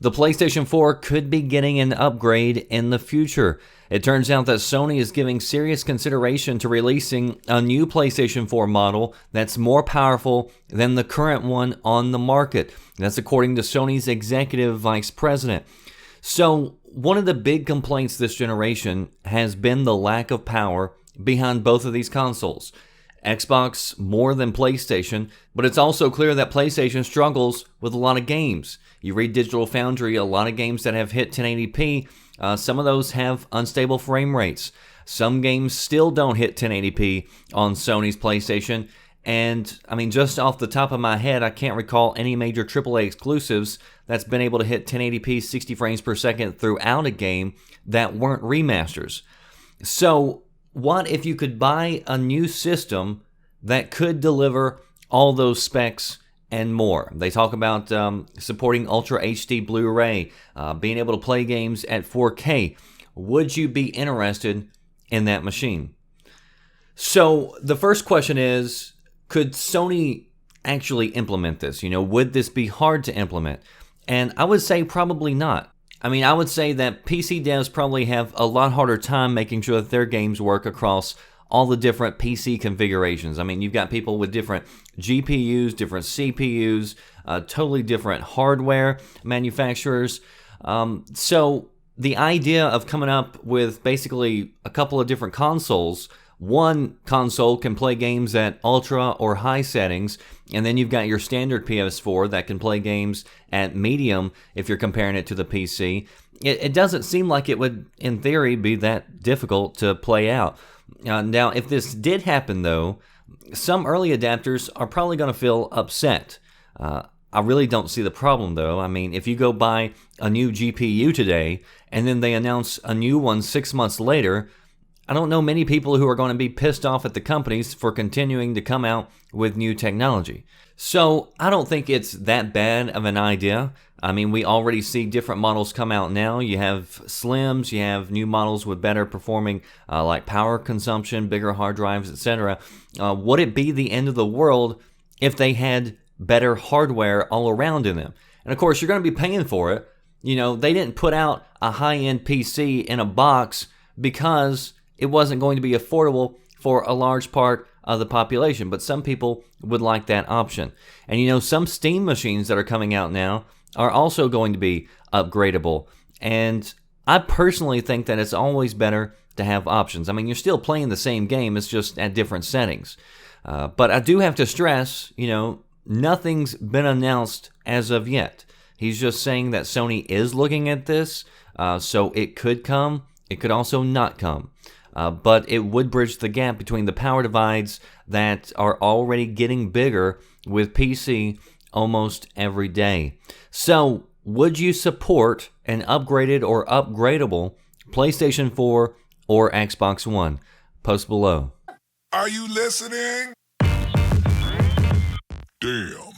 The PlayStation 4 could be getting an upgrade in the future. It turns out that Sony is giving serious consideration to releasing a new PlayStation 4 model that's more powerful than the current one on the market. That's according to Sony's executive vice president. So, one of the big complaints this generation has been the lack of power behind both of these consoles. Xbox more than PlayStation, but it's also clear that PlayStation struggles with a lot of games. You read Digital Foundry, a lot of games that have hit 1080p, some of those have unstable frame rates. Some games still don't hit 1080p on Sony's PlayStation, and I mean, just off the top of my head, I can't recall any major AAA exclusives that's been able to hit 1080p 60 frames per second throughout a game that weren't remasters. So, what if you could buy a new system that could deliver all those specs and more? They talk about supporting Ultra HD Blu-ray, being able to play games at 4K. Would you be interested in that machine? So the first question is, could Sony actually implement this? Would this be hard to implement? And I would say probably not. I mean, I would say that PC devs probably have a lot harder time making sure that their games work across all the different PC configurations. I mean, you've got people with different GPUs, different CPUs, totally different hardware manufacturers. So the idea of coming up with basically a couple of different consoles, one console can play games at ultra or high settings, and then you've got your standard PS4 that can play games at medium if you're comparing it to the PC. It doesn't seem like it would, in theory, be that difficult to play out. Now, if this did happen, though, some early adapters are probably going to feel upset. I really don't see the problem, though. I mean, if you go buy a new GPU today, and then they announce a new one 6 months later, I don't know many people who are going to be pissed off at the companies for continuing to come out with new technology. So I don't think it's that bad of an idea. I mean, we already see different models come out now. You have slims, you have new models with better performing like power consumption, bigger hard drives, etc. Would it be the end of the world if they had better hardware all around in them? And of course, you're going to be paying for it. They didn't put out a high-end PC in a box because it wasn't going to be affordable for a large part of the population, but some people would like that option. And some Steam machines that are coming out now are also going to be upgradable. And I personally think that it's always better to have options. I mean, you're still playing the same game, it's just at different settings. But I do have to stress, nothing's been announced as of yet. He's just saying that Sony is looking at this, so it could come, it could also not come. But it would bridge the gap between the power divides that are already getting bigger with PC almost every day. So, would you support an upgraded or upgradable PlayStation 4 or Xbox One? Post below. Are you listening? Damn.